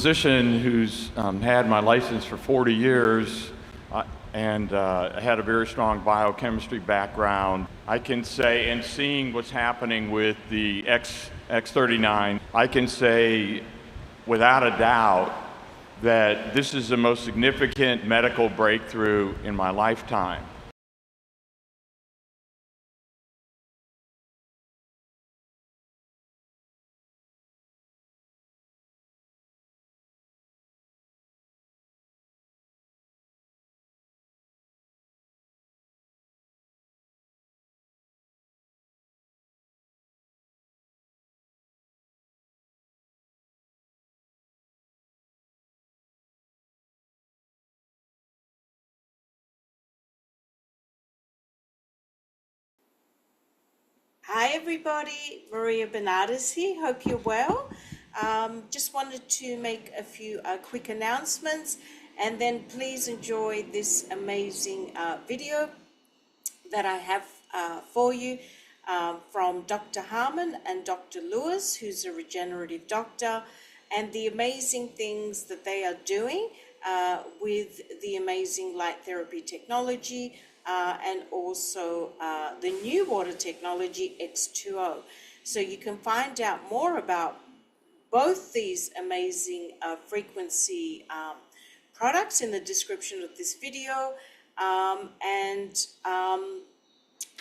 physician who's had my license for 40 years and had a very strong biochemistry background, I can say, and seeing what's happening with the X39, I can say without a doubt that this is the most significant medical breakthrough in my lifetime. Hi everybody, Maria Benardis here. Hope you're well. Just wanted to make a few quick announcements, and then please enjoy this amazing video that I have for you from Dr. Harmon and Dr. Lewis, who's a regenerative doctor, and the amazing things that they are doing with the amazing light therapy technology, and also the new water technology X20. So you can find out more about both these amazing frequency products in the description of this video.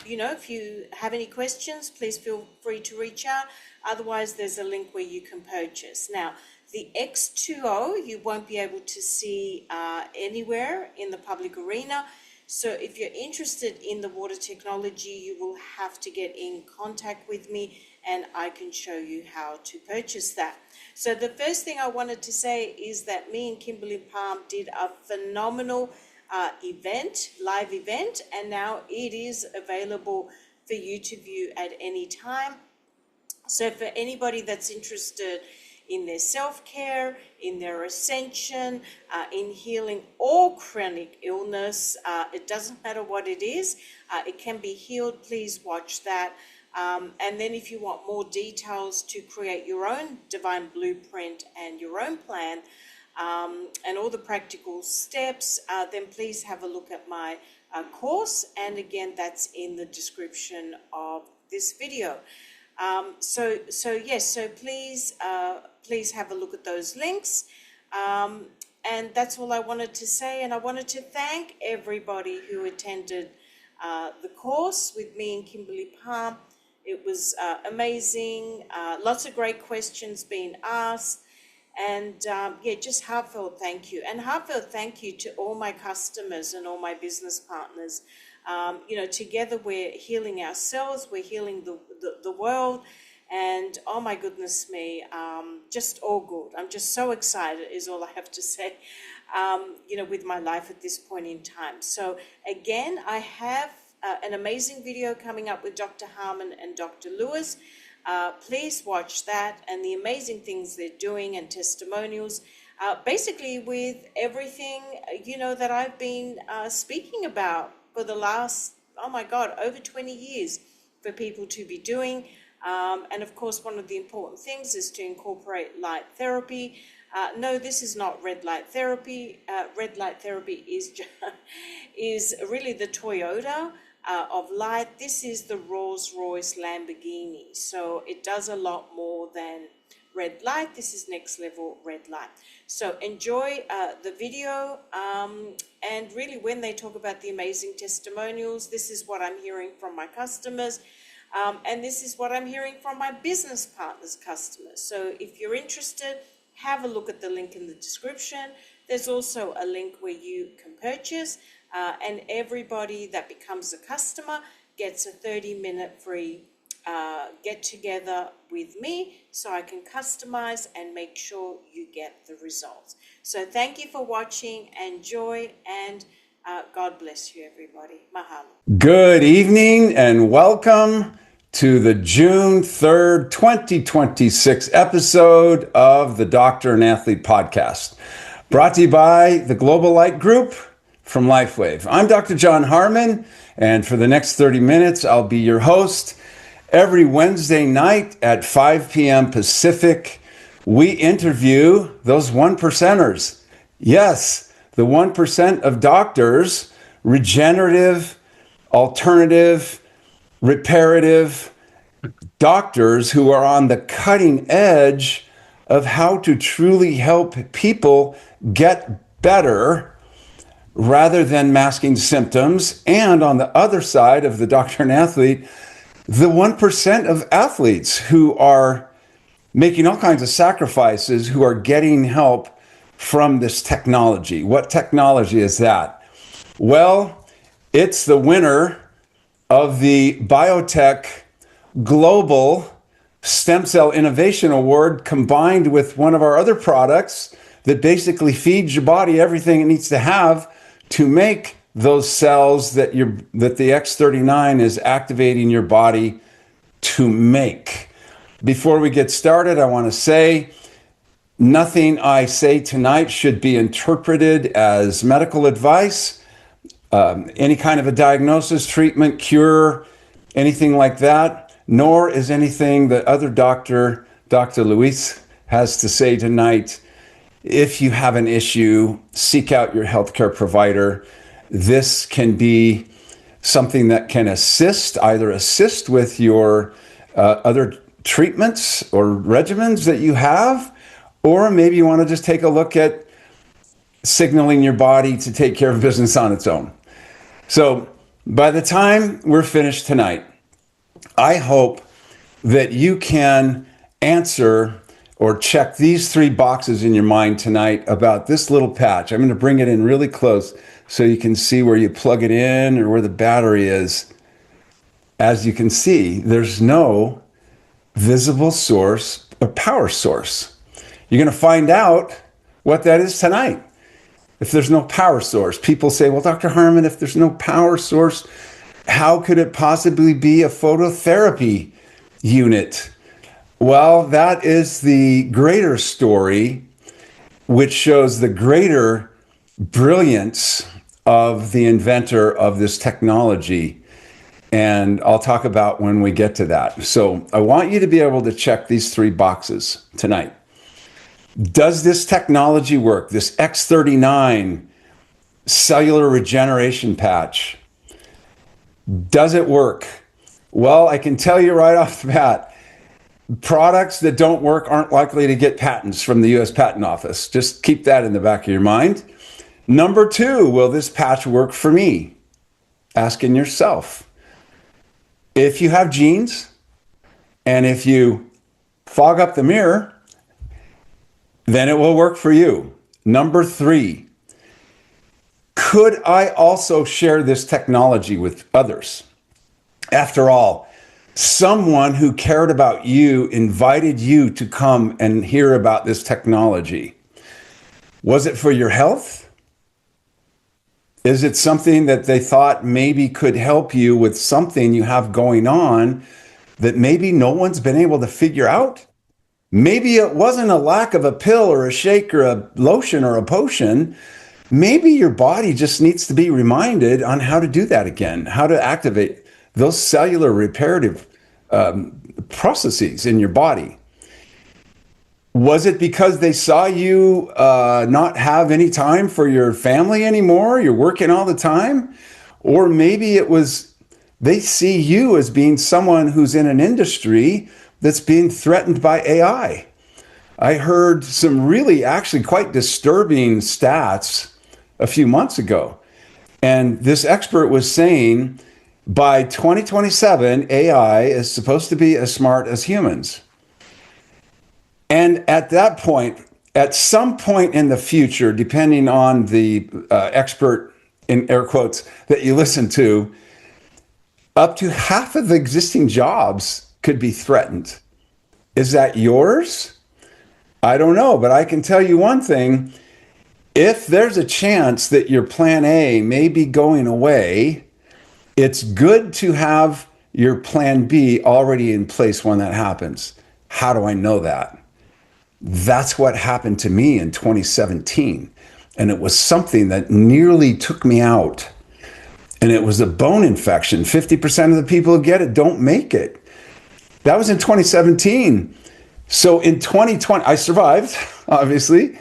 You know, if you have any questions, please feel free to reach out. Otherwise, there's a link where you can purchase. Now, the X20 you won't be able to see anywhere in the public arena. So if you're interested in the water technology, you will have to get in contact with me and I can show you how to purchase that. So the first thing I wanted to say is that me and Kimberly Palm did a phenomenal live event, and now it is available for you to view at any time. So for anybody that's interested in their self-care, in their ascension, in healing all chronic illness, it doesn't matter what it is, it can be healed. Please watch that. And then if you want more details to create your own divine blueprint and your own plan, and all the practical steps, then please have a look at my course. And again, that's in the description of this video. So please have a look at those links. And that's all I wanted to say. And I wanted to thank everybody who attended the course with me and Kimberly Palm. It was amazing. Lots of great questions being asked. And just heartfelt thank you. And heartfelt thank you to all my customers and all my business partners. You know, together we're healing ourselves, we're healing the world, and oh my goodness me, just all good. I'm just so excited is all I have to say, you know, with my life at this point in time. So again, I have an amazing video coming up with Dr. Harmon and Dr. Lewis. Please watch that and the amazing things they're doing and testimonials, basically with everything, you know, that I've been speaking about for the last, oh my God, over 20 years for people to be doing. And of course, one of the important things is to incorporate light therapy. No, this is not red light therapy. Red light therapy is really the Toyota of light. This is the Rolls-Royce Lamborghini. So it does a lot more than red light. This is next level red light. So enjoy the video. And really when they talk about the amazing testimonials, this is what I'm hearing from my customers. And this is what I'm hearing from my business partners' customers. So if you're interested, have a look at the link in the description. There's also a link where you can purchase, and everybody that becomes a customer gets a 30-minute free get together with me so I can customize and make sure you get the results. So thank you for watching, enjoy, and God bless you, everybody. Mahalo. Good evening and welcome to the June 3rd, 2026 episode of the Doctor and Athlete Podcast, brought to you by the Global Light Group from LIFEWAVE. I'm Dr. John Harmon, and for the next 30 minutes, I'll be your host every Wednesday night at 5 p.m. Pacific, we interview those 1%ers. Yes, the 1% of doctors, regenerative, alternative, reparative doctors who are on the cutting edge of how to truly help people get better rather than masking symptoms. And on the other side of the doctor and athlete, the 1% of athletes who are making all kinds of sacrifices, who are getting help from this technology. What technology is that? Well, it's the winner of the BIOTECH Global Stem Cell Innovation Award, combined with one of our other products that basically feeds your body everything it needs to have to make those cells that the X39 is activating your body to make. Before we get started, I want to say nothing I say tonight should be interpreted as medical advice, any kind of a diagnosis, treatment, cure, anything like that, nor is anything that other Dr. Luis has to say tonight. If you have an issue, seek out your healthcare provider. This can be something that can either assist with your other treatments or regimens that you have, or maybe you want to just take a look at signaling your body to take care of business on its own. So by the time we're finished tonight, I hope that you can answer or check these 3 boxes in your mind tonight about this little patch. I'm going to bring it in really close so you can see where you plug it in or where the battery is. As you can see, there's no visible source or power source. You're going to find out what that is tonight. If there's no power source, people say, well, Dr. Harmon, if there's no power source, how could it possibly be a phototherapy unit? Well, that is the greater story, which shows the greater brilliance of the inventor of this technology. And I'll talk about when we get to that. So I want you to be able to check these 3 boxes tonight. Does this technology work? This X39 cellular regeneration patch, does it work? Well, I can tell you right off the bat, products that don't work aren't likely to get patents from the US Patent Office. Just keep that in the back of your mind. Number 2, will this patch work for me? Asking yourself. If you have genes, and if you fog up the mirror, then it will work for you. Number 3, could I also share this technology with others? After all, someone who cared about you invited you to come and hear about this technology. Was it for your health? Is it something that they thought maybe could help you with something you have going on that maybe no one's been able to figure out? Maybe it wasn't a lack of a pill or a shake or a lotion or a potion. Maybe your body just needs to be reminded on how to do that again, how to activate those cellular reparative processes in your body. Was it because they saw you not have any time for your family anymore? You're working all the time? Or maybe it was they see you as being someone who's in an industry that's being threatened by AI. I heard some really actually quite disturbing stats a few months ago. And this expert was saying by 2027, AI is supposed to be as smart as humans. And at that point, at some point in the future, depending on the expert, in air quotes, that you listen to, up to half of the existing jobs could be threatened. Is that yours? I don't know, but I can tell you one thing. If there's a chance that your plan A may be going away, it's good to have your plan B already in place when that happens. How do I know that? That's what happened to me in 2017. And it was something that nearly took me out. And it was a bone infection. 50% of the people who get it don't make it. That was in 2017. So in 2020, I survived, obviously.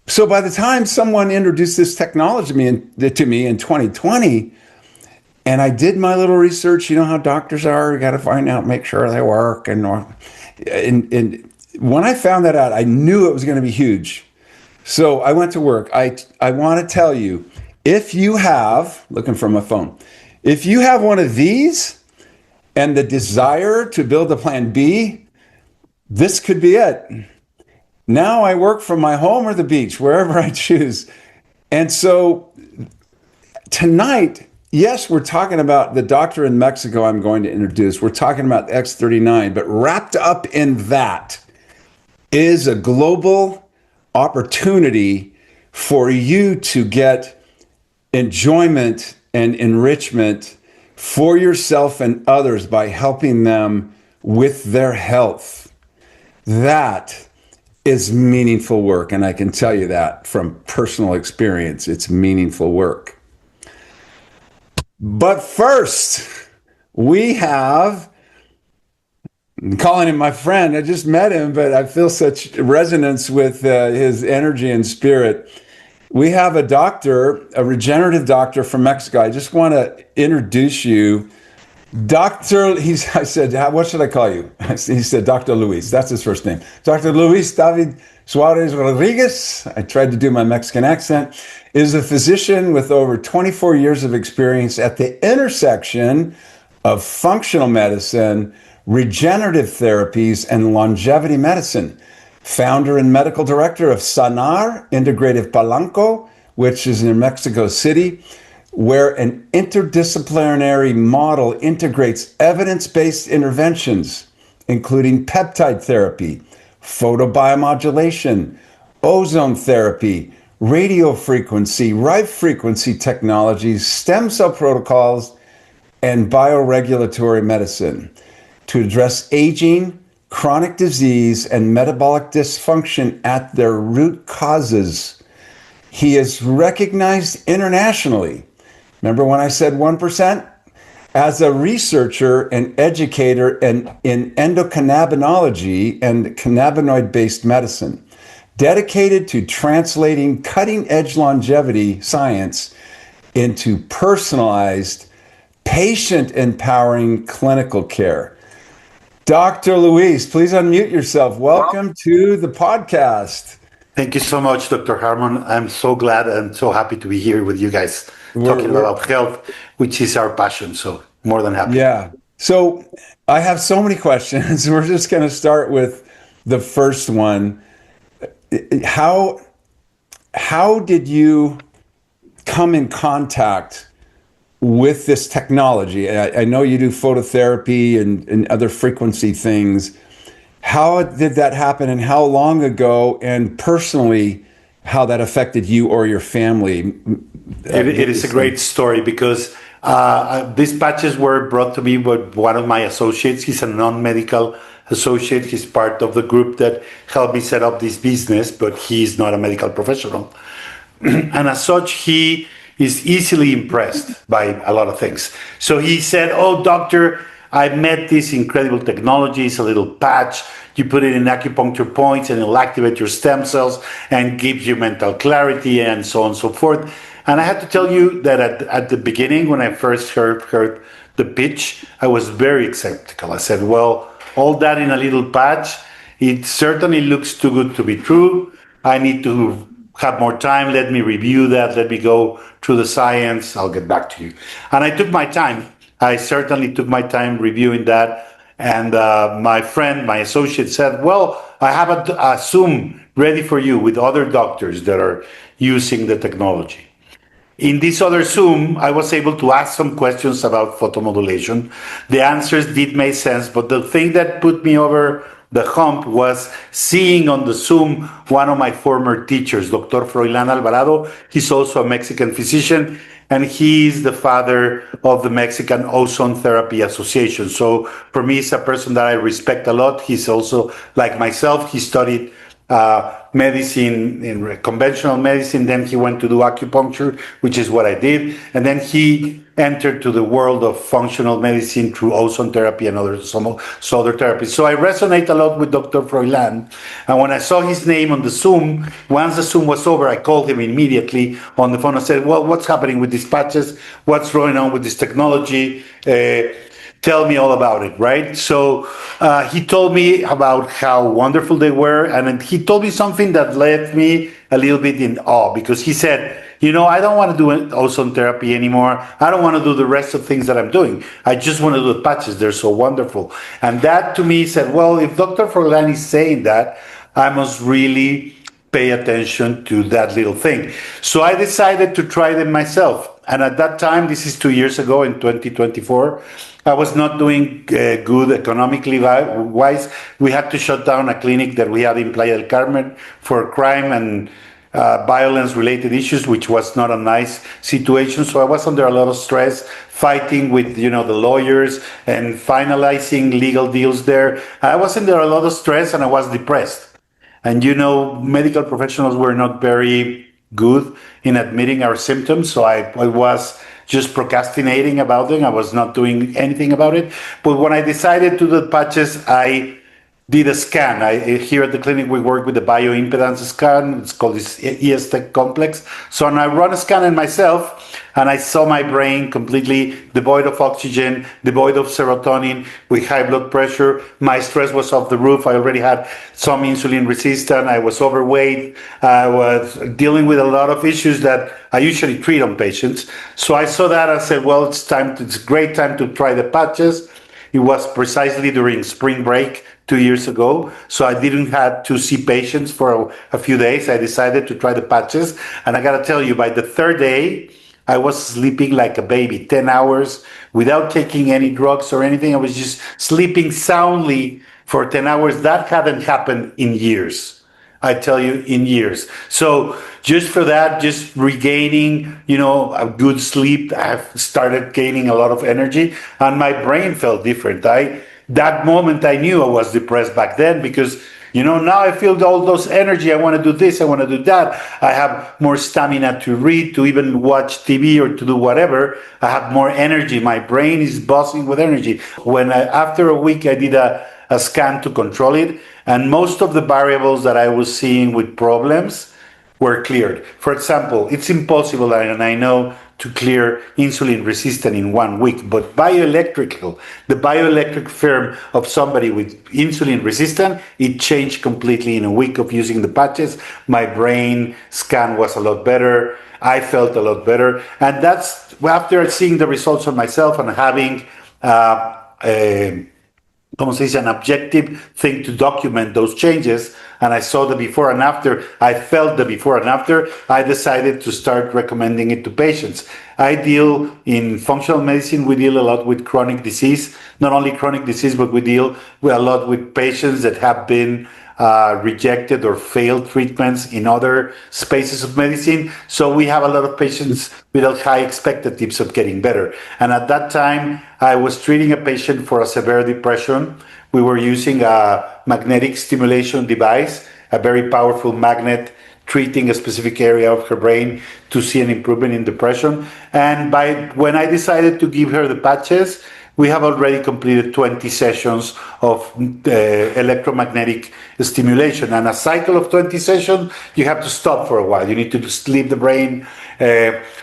So by the time someone introduced this technology to me in 2020, and I did my little research, you know how doctors are, you got to find out, make sure they work. And when I found that out, I knew it was going to be huge. So I went to work. I want to tell you, if you have, looking for my phone, if you have one of these and the desire to build a plan B, this could be it. Now I work from my home or the beach, wherever I choose. And so tonight, yes, we're talking about the doctor in Mexico I'm going to introduce. We're talking about X39, but wrapped up in that is a global opportunity for you to get enjoyment and enrichment for yourself and others by helping them with their health. That is meaningful work, and I can tell you that from personal experience. It's meaningful work. But first, we have, I'm calling him my friend. I just met him, but I feel such resonance with his energy and spirit. We have a doctor, a regenerative doctor from Mexico. I just want to introduce you. I said, what should I call you? He said, Dr. Luis. That's his first name. Dr. Luis David Suarez Rodriguez, I tried to do my Mexican accent, is a physician with over 24 years of experience at the intersection of functional medicine, regenerative therapies, and longevity medicine. Founder and medical director of Sanar Integrative Palanco, which is in Mexico City, where an interdisciplinary model integrates evidence-based interventions, including peptide therapy, photobiomodulation, ozone therapy, radio frequency, right frequency technologies, stem cell protocols, and bioregulatory medicine to address aging, chronic disease, and metabolic dysfunction at their root causes. He is recognized internationally. Remember when I said 1%? As a researcher and educator in endocannabinology and cannabinoid-based medicine, dedicated to translating cutting-edge longevity science into personalized, patient-empowering clinical care. Dr. Luis, please unmute yourself. Welcome to the podcast. Thank you so much, Dr. Harmon. I'm so glad and so happy to be here with you guys talking about health, which is our passion. So more than happy. Yeah. So I have so many questions. We're just going to start with the first one. How did you come in contact with this technology? I know you do phototherapy and other frequency things. How did that happen and how long ago, and personally, how that affected you or your family? It is a great story because these patches were brought to me by one of my associates. He's a non-medical associate. He's part of the group that helped me set up this business, but he's not a medical professional. And as such, he is easily impressed by a lot of things. So he said, "Oh, doctor, I met this incredible technology. It's a little patch. You put it in acupuncture points and it'll activate your stem cells and gives you mental clarity," and so on and so forth. And I had to tell you that at the beginning, when I first heard the pitch, I was very skeptical. I said, well, all that in a little patch, it certainly looks too good to be true. I need to have more time. Let me review that. Let me go through the science. I'll get back to you. And I took my time. I certainly took my time reviewing that. And my friend, my associate said, well, I have a Zoom ready for you with other doctors that are using the technology. In this other Zoom, I was able to ask some questions about photomodulation. The answers did make sense, but the thing that put me over the hump was seeing on the Zoom one of my former teachers, Dr. Froilán Alvarado. He's also a Mexican physician, and he's the father of the Mexican Ozone Therapy Association. So for me, he's a person that I respect a lot. He's also, like myself, he studied medicine, in conventional medicine. Then he went to do acupuncture, which is what I did. And then he entered to the world of functional medicine through ozone therapy and some other therapies. So I resonate a lot with Dr. Froilan. And when I saw his name on the Zoom, once the Zoom was over, I called him immediately on the phone. I said, well, what's happening with these patches? What's going on with this technology? Tell me all about it, right? So he told me about how wonderful they were, and he told me something that left me a little bit in awe, because he said, I don't want to do ozone therapy anymore. I don't want to do the rest of things that I'm doing. I just want to do the patches. They're so wonderful. And that to me said, well, if Dr. Forlan is saying that, I must really pay attention to that little thing. So I decided to try them myself. And at that time, this is 2 years ago in 2024, I was not doing good economically wise. We had to shut down a clinic that we had in Playa del Carmen for crime and violence-related issues, which was not a nice situation. So I was under a lot of stress, fighting with the lawyers and finalizing legal deals there. I was under a lot of stress and I was depressed. And medical professionals were not very good in admitting our symptoms. So I was just procrastinating about them. I was not doing anything about it. But when I decided to do the patches, I did a scan. Here at the clinic, we work with the bioimpedance scan. It's called this ESTEC complex. So I run a scan in myself, and I saw my brain completely devoid of oxygen, devoid of serotonin, with high blood pressure. My stress was off the roof. I already had some insulin resistance. I was overweight. I was dealing with a lot of issues that I usually treat on patients. So I saw that. I said, well, it's a great time to try the patches. It was precisely during spring break 2 years ago. So I didn't have to see patients for a few days. I decided to try the patches. And I got to tell you, by the third day, I was sleeping like a baby, 10 hours without taking any drugs or anything. I was just sleeping soundly for 10 hours. That hadn't happened in years. I tell you, in years. So just for that, just regaining, a good sleep, I've started gaining a lot of energy, and my brain felt different. That moment I knew I was depressed back then, because now I feel all those energy. I want to do this, I want to do that. I have more stamina to read, to even watch TV or to do whatever. I have more energy. My brain is buzzing with energy. After a week, I did a scan to control it, and most of the variables that I was seeing with problems were cleared. For example, it's impossible, and I know, to clear insulin resistance in 1 week, but the bioelectric film of somebody with insulin resistance, it changed completely in a week of using the patches. My brain scan was a lot better. I felt a lot better. And that's after seeing the results on myself and having an objective thing to document those changes, and I saw the before and after, I felt the before and after, I decided to start recommending it to patients. I deal in functional medicine, we deal a lot with chronic disease, not only chronic disease, but we deal a lot with patients that have been rejected or failed treatments in other spaces of medicine. So we have a lot of patients with high expectatives of getting better. And at that time, I was treating a patient for a severe depression. We were using a magnetic stimulation device, a very powerful magnet, treating a specific area of her brain to see an improvement in depression. And when I decided to give her the patches, we have already completed 20 sessions of electromagnetic stimulation. And a cycle of 20 sessions, you have to stop for a while. You need to just leave the brain,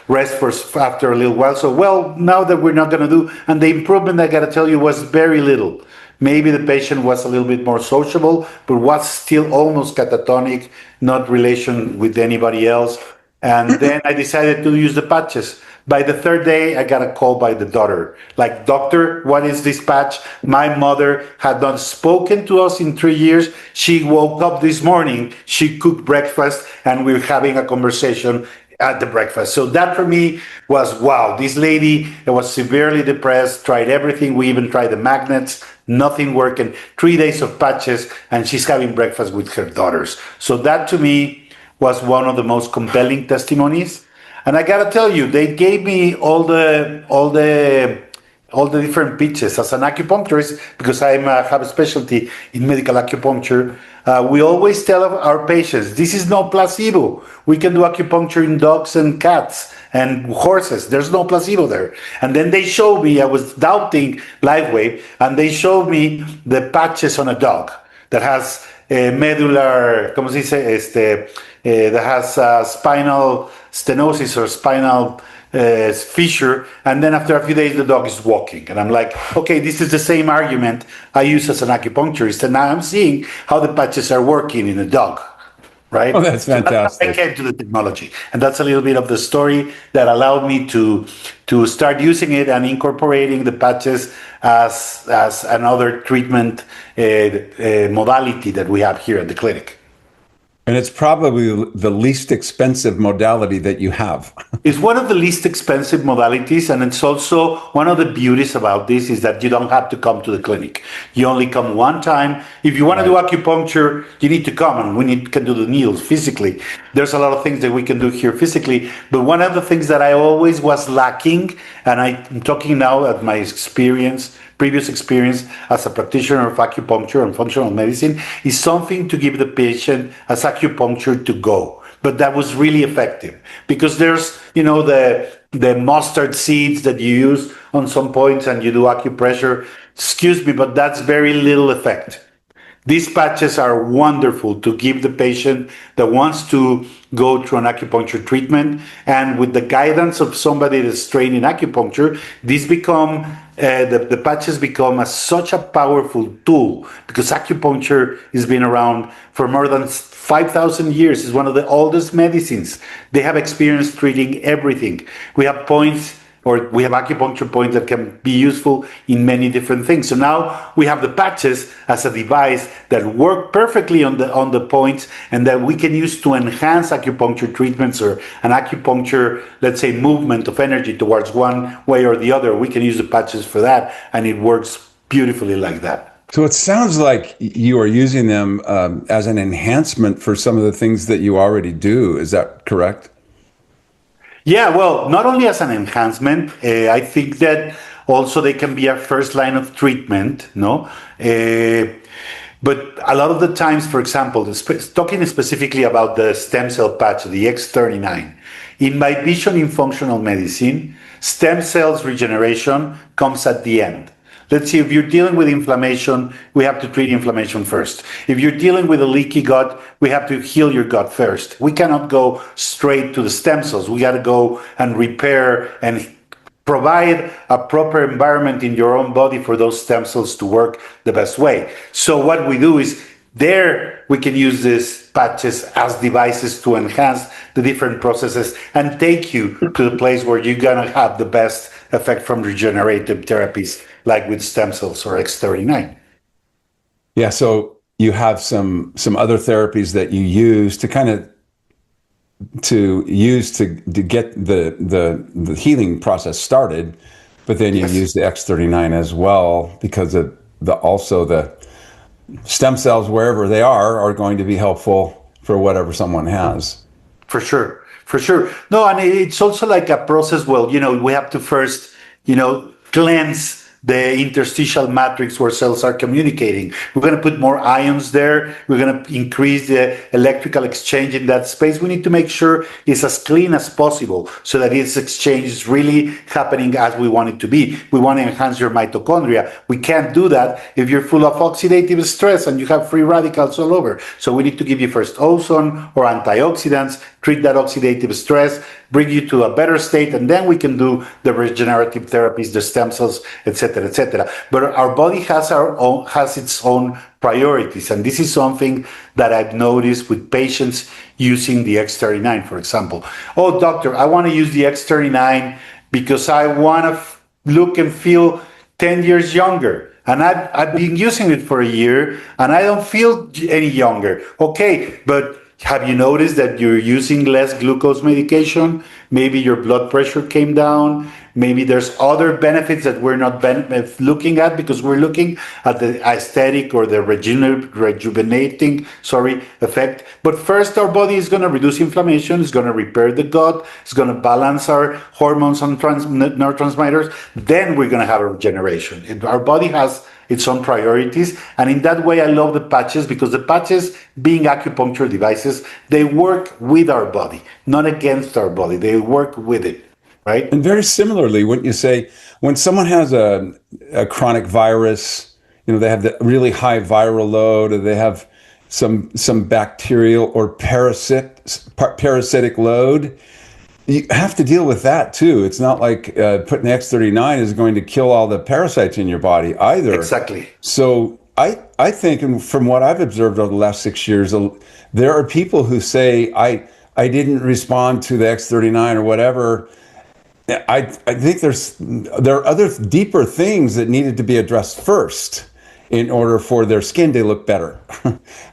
rest after a little while. So, now that we're not going to do, and the improvement, I got to tell you, was very little. Maybe the patient was a little bit more sociable, but was still almost catatonic, not relation with anybody else. And then I decided to use the patches. By the third day, I got a call by the daughter. Like, doctor, what is this patch? My mother had not spoken to us in 3 years. She woke up this morning, she cooked breakfast, and we were having a conversation at the breakfast. So that for me was, wow, this lady was severely depressed, tried everything. We even tried the magnets, nothing working. 3 days of patches, and she's having breakfast with her daughters. So that to me was one of the most compelling testimonies. And I gotta tell you, they gave me all the all the different pitches. As an acupuncturist, because I have a specialty in medical acupuncture, we always tell our patients, this is no placebo. We can do acupuncture in dogs and cats and horses. There's no placebo there. And then they showed me, I was doubting LIFEWAVE, and they showed me the patches on a dog that has medular, ¿cómo se dice? That has spinal stenosis or spinal fissure, and then after a few days the dog is walking, and I'm like, okay, this is the same argument I use as an acupuncturist, and now I'm seeing how the patches are working in a dog, right? Oh, that's fantastic. So that's how I came to the technology, and that's a little bit of the story that allowed me to start using it and incorporating the patches as another treatment modality that we have here at the clinic. And it's probably the least expensive modality that you have. It's one of the least expensive modalities, and it's also one of the beauties about this is that you don't have to come to the clinic. You only come one time. If you want to do acupuncture, you need to come, and can do the needles physically. There's a lot of things that we can do here physically, but one of the things that I always was lacking, and I'm talking now at my previous experience as a practitioner of acupuncture and functional medicine, is something to give the patient as acupuncture to go. But that was really effective because there's, the mustard seeds that you use on some points and you do acupressure. Excuse me, but that's very little effect. These patches are wonderful to give the patient that wants to go through an acupuncture treatment, and with the guidance of somebody that's trained in acupuncture, these become the patches become such a powerful tool because acupuncture has been around for more than 5,000 years. It's one of the oldest medicines. They have experience treating everything. We have acupuncture points that can be useful in many different things. So now we have the patches as a device that work perfectly on the points and that we can use to enhance acupuncture treatments or an acupuncture, let's say, movement of energy towards one way or the other. We can use the patches for that, and it works beautifully like that. So it sounds like you are using them as an enhancement for some of the things that you already do. Is that correct? Yeah, well, not only as an enhancement, I think that also they can be a first line of treatment, no? But a lot of the times, for example, talking specifically about the stem cell patch, the X39, in my vision in functional medicine, stem cells regeneration comes at the end. Let's see, if you're dealing with inflammation, we have to treat inflammation first. If you're dealing with a leaky gut, we have to heal your gut first. We cannot go straight to the stem cells. We got to go and repair and provide a proper environment in your own body for those stem cells to work the best way. So what we do is we can use these patches as devices to enhance the different processes and take you to the place where you're going to have the best effect from regenerative therapies like with stem cells or X39. Yeah, so you have some other therapies that you use to get the healing process started, but then you use the X39 as well because of the stem cells, wherever they are going to be helpful for whatever someone has. For sure. No, and it's also like a process. Well, we have to first, cleanse the interstitial matrix where cells are communicating. We're going to put more ions there. We're going to increase the electrical exchange in that space. We need to make sure it's as clean as possible so that its exchange is really happening as we want it to be. We want to enhance your mitochondria. We can't do that if you're full of oxidative stress and you have free radicals all over. So we need to give you first ozone or antioxidants, treat that oxidative stress, bring you to a better state, and then we can do the regenerative therapies, the stem cells, etc., etc. But our body has its own priorities, and this is something that I've noticed with patients using the X39, for example. Oh, doctor, I want to use the X39 because I want to look and feel 10 years younger. And I've been using it for a year, and I don't feel any younger. Okay, but have you noticed that you're using less glucose medication? Maybe your blood pressure came down. Maybe there's other benefits that we're not looking at because we're looking at the aesthetic or the rejuvenating effect. But first, our body is going to reduce inflammation, it's going to repair the gut, it's going to balance our hormones and neurotransmitters. Then we're going to have a regeneration. Our body has its own priorities. And in that way, I love the patches because the patches, being acupuncture devices, they work with our body, not against our body. They work with it. Right. And very similarly, when you say, when someone has a chronic virus, they have the really high viral load, or they have some bacterial or parasitic load, you have to deal with that too. It's not like putting the X39 is going to kill all the parasites in your body either. Exactly. So I think, and from what I've observed over the last 6 years, there are people who say, I didn't respond to the X39 or whatever. I think there are other deeper things that needed to be addressed first in order for their skin to look better.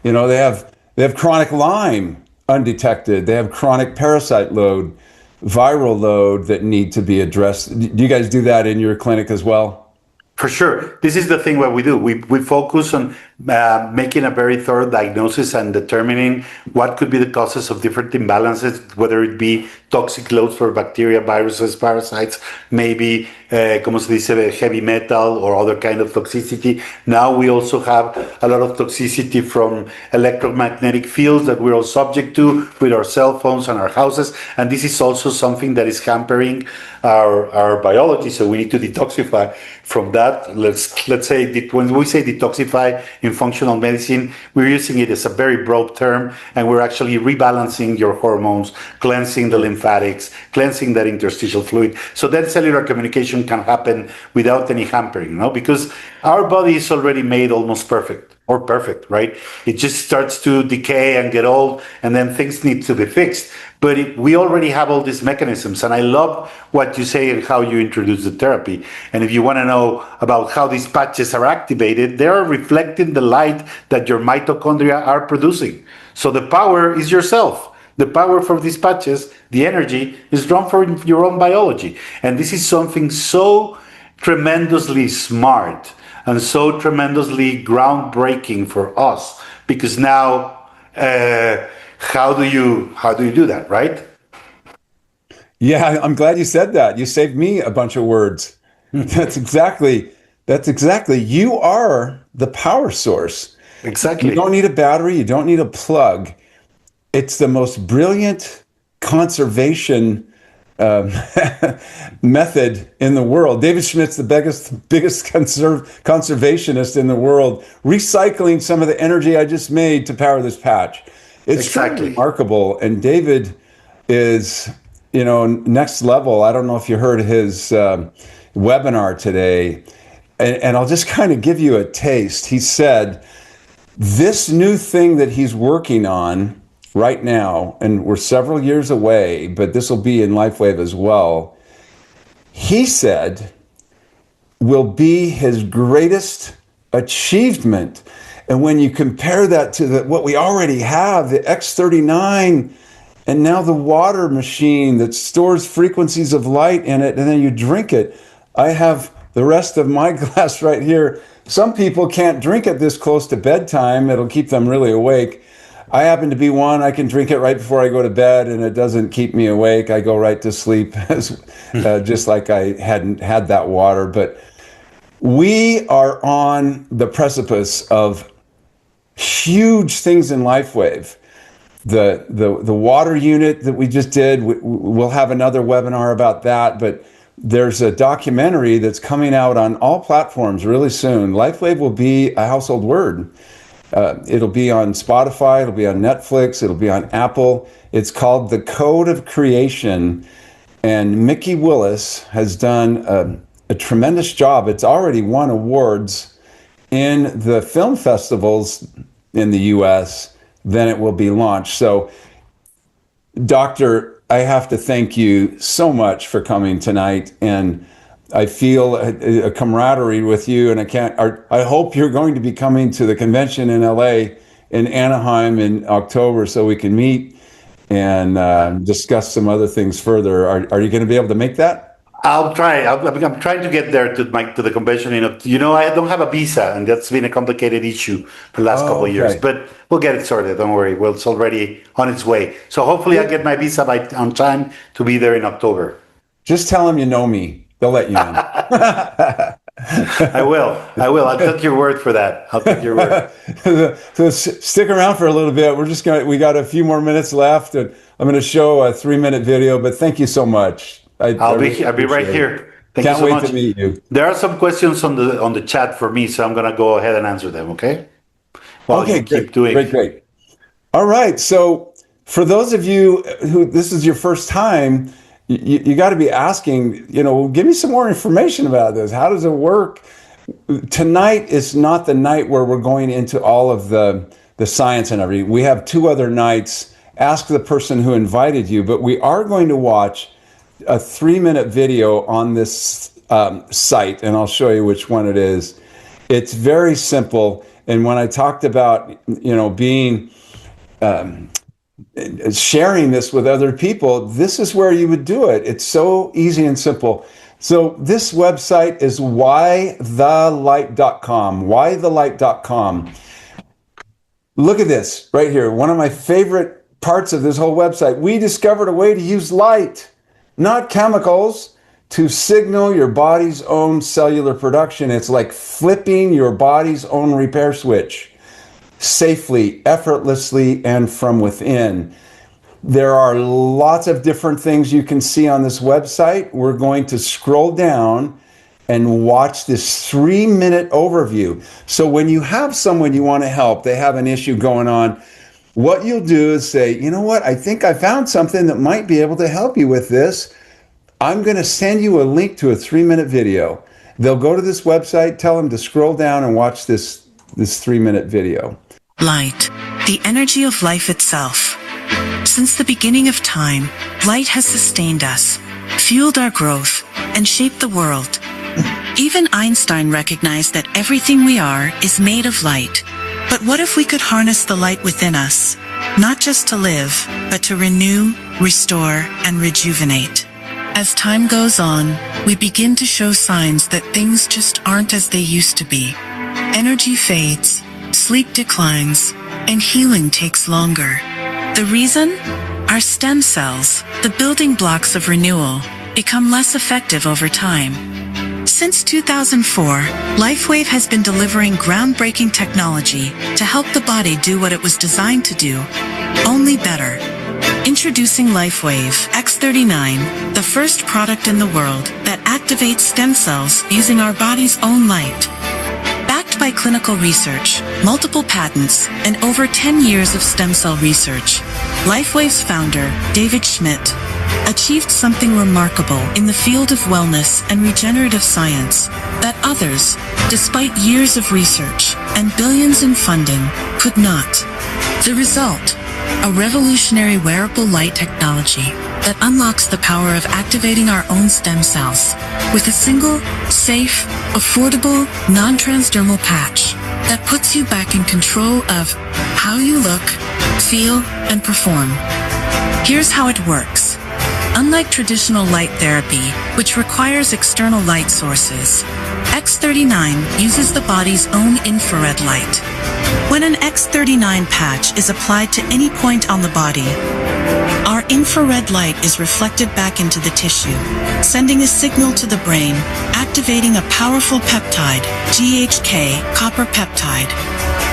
They have chronic Lyme undetected. They have chronic parasite load, viral load that need to be addressed. Do you guys do that in your clinic as well? For sure. This is the thing what we do. We focus on making a very thorough diagnosis and determining what could be the causes of different imbalances, whether it be toxic loads for bacteria, viruses, parasites, maybe, como se dice, heavy metal or other kind of toxicity. Now we also have a lot of toxicity from electromagnetic fields that we're all subject to with our cell phones and our houses. And this is also something that is hampering our biology. So we need to detoxify from that. Let's say when we say detoxify in functional medicine, we're using it as a very broad term, and we're actually rebalancing your hormones, cleansing the lymphatics, cleansing that interstitial fluid. So that cellular communication can happen without any hampering, because our body is already made almost perfect. Or perfect, right? It just starts to decay and get old, and then things need to be fixed. But we already have all these mechanisms, and I love what you say and how you introduce the therapy. And if you want to know about how these patches are activated, they are reflecting the light that your mitochondria are producing. So the power is yourself. The power for these patches, the energy, is drawn from your own biology. And this is something so tremendously smart and so tremendously groundbreaking for us, because now how do you do that, right? Yeah, I'm glad you said that. You saved me a bunch of words. That's exactly. You are the power source. Exactly. You don't need a battery. You don't need a plug. It's the most brilliant conservation method in the world. David Schmidt's the biggest conservationist in the world, recycling some of the energy I just made to power this patch. It's exactly remarkable. And David is, next level. I don't know if you heard his webinar today, and I'll just kind of give you a taste. He said, this new thing that he's working on right now, and we're several years away, but this will be in LIFEWAVE as well, he said, will be his greatest achievement. And when you compare that to what we already have, the X39, and now the water machine that stores frequencies of light in it, and then you drink it. I have the rest of my glass right here. Some people can't drink it this close to bedtime. It'll keep them really awake. I happen to be one. I can drink it right before I go to bed, and it doesn't keep me awake. I go right to sleep, just like I hadn't had that water. But we are on the precipice of huge things in LIFEWAVE. The water unit that we just did, we'll have another webinar about that. But there's a documentary that's coming out on all platforms really soon. LIFEWAVE will be a household word. It'll be on Spotify, it'll be on Netflix, it'll be on Apple. It's called The Code of Creation. And Mickey Willis has done a tremendous job. It's already won awards in the film festivals in the US. Then it will be launched. So, Doctor, I have to thank you so much for coming tonight. And I feel a camaraderie with you, and I hope you're going to be coming to the convention in LA, in Anaheim in October, so we can meet. and discuss some other things further. Are you going to be able to make that? I'll try. I'm trying to get there to the convention. I don't have a visa, and that's been a complicated issue the last couple of years. But we'll get it sorted. Don't worry. It's already on its way. So hopefully, I'll get my visa on time to be there in October. Just tell them you know me. They'll let you in. I will. I'll take your word for that. I'll take your word. So stick around for a little bit. We got a few more minutes left, and I'm going to show a 3-minute video. But thank you so much. I'll be right here. Can't wait to meet you. There are some questions on the chat for me, so I'm going to go ahead and answer them. Okay. Okay. Great. All right. So for those of you who this is your first time, you got to be asking. Give me some more information about this. How does it work? Tonight is not the night where we're going into all of the science and everything. We have 2 other nights. Ask the person who invited you, but we are going to watch a 3-minute video on this site, and I'll show you which one it is. It's very simple. And when I talked about, being sharing this with other people, this is where you would do it. It's so easy and simple. So this website is whythelight.com. Whythelight.com. Look at this right here. One of my favorite parts of this whole website. We discovered a way to use light, not chemicals, to signal your body's own cellular production. It's like flipping your body's own repair switch safely, effortlessly, and from within. There are lots of different things you can see on this website. We're going to scroll down and watch this 3-minute overview. So when you have someone you want to help, they have an issue going on, what you'll do is say, you know what, I think I found something that might be able to help you with this. I'm going to send you a link to a 3-minute video. They'll go to this website, tell them to scroll down and watch this 3-minute video. Light, the energy of life itself. Since the beginning of time, light has sustained us, fueled our growth, and shaped the world. Even Einstein recognized that everything we are is made of light. But what if we could harness the light within us, not just to live, but to renew, restore, and rejuvenate? As time goes on, we begin to show signs that things just aren't as they used to be. Energy fades, sleep declines, and healing takes longer. The reason? Our stem cells, the building blocks of renewal, become less effective over time. Since 2004, LIFEWAVE has been delivering groundbreaking technology to help the body do what it was designed to do, only better. Introducing LIFEWAVE X39, the first product in the world that activates stem cells using our body's own light. Backed by clinical research, multiple patents, and over 10 years of stem cell research, LIFEWAVE's founder, David Schmidt, achieved something remarkable in the field of wellness and regenerative science that others, despite years of research and billions in funding, could not. The result? A revolutionary wearable light technology that unlocks the power of activating our own stem cells with a single, safe, affordable, non-transdermal patch that puts you back in control of how you look, feel, and perform. Here's how it works. Unlike traditional light therapy, which requires external light sources, X39 uses the body's own infrared light. When an X39 patch is applied to any point on the body, our infrared light is reflected back into the tissue, sending a signal to the brain, activating a powerful peptide, GHK copper peptide,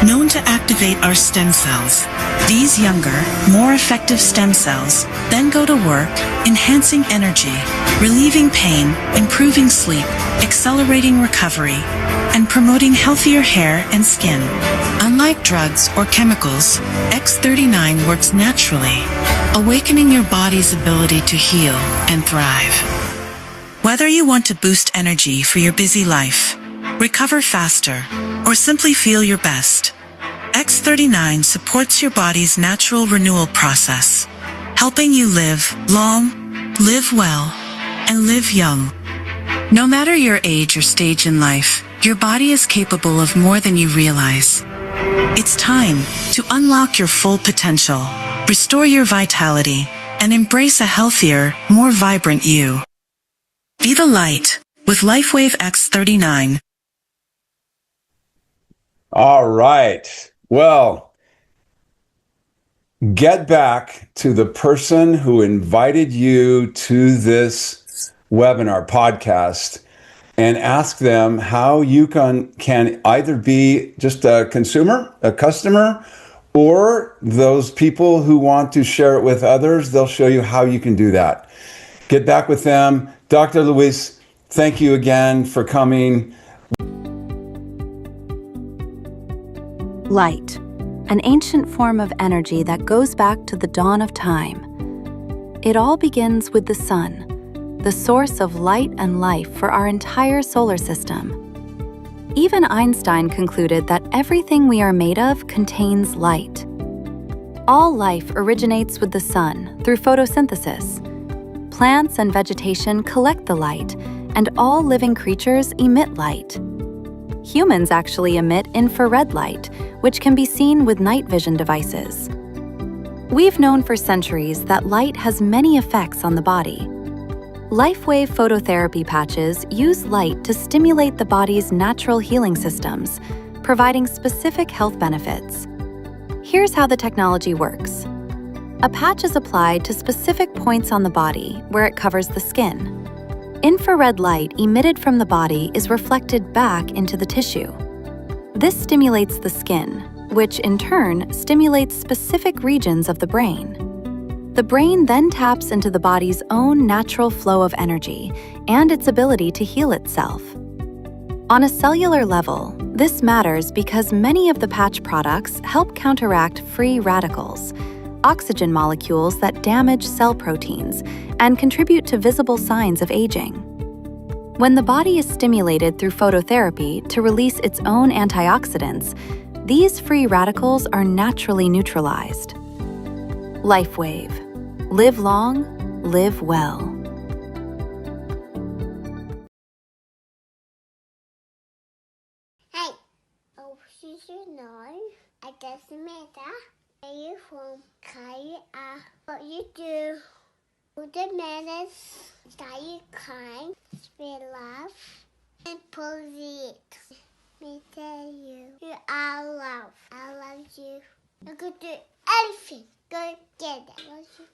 known to activate our stem cells. These younger, more effective stem cells then go to work, enhancing energy, relieving pain, improving sleep, accelerating recovery, and promoting healthier hair and skin. Unlike drugs or chemicals, X39 works naturally, awakening your body's ability to heal and thrive. Whether you want to boost energy for your busy life, recover faster, or simply feel your best, X39 supports your body's natural renewal process, helping you live long, live well, and live young. No matter your age or stage in life, your body is capable of more than you realize. It's time to unlock your full potential. Restore your vitality and embrace a healthier, more vibrant you. Be the light with LIFEWAVE X39. All right. Well, get back to the person who invited you to this webinar podcast and ask them how you can either be just a consumer, a customer, or those people who want to share it with others. They'll show you how you can do that. Get back with them. Dr. Luis, thank you again for coming. Light, an ancient form of energy that goes back to the dawn of time. It all begins with the sun, the source of light and life for our entire solar system. Even Einstein concluded that everything we are made of contains light. All life originates with the sun through photosynthesis. Plants and vegetation collect the light, and all living creatures emit light. Humans actually emit infrared light, which can be seen with night vision devices. We've known for centuries that light has many effects on the body. LIFEWAVE phototherapy patches use light to stimulate the body's natural healing systems, providing specific health benefits. Here's how the technology works. A patch is applied to specific points on the body where it covers the skin. Infrared light emitted from the body is reflected back into the tissue. This stimulates the skin, which in turn stimulates specific regions of the brain. The brain then taps into the body's own natural flow of energy and its ability to heal itself. On a cellular level, this matters because many of the patch products help counteract free radicals, oxygen molecules that damage cell proteins and contribute to visible signs of aging. When the body is stimulated through phototherapy to release its own antioxidants, these free radicals are naturally neutralized. LIFEWAVE. Live long, live well. Hey, oh, you should know. I just met her. Are you from Korea? What you do? All the manners that you kind, spread love, and posit. Me tell you, you are love. I love you. You could do anything. Go get it. Love you.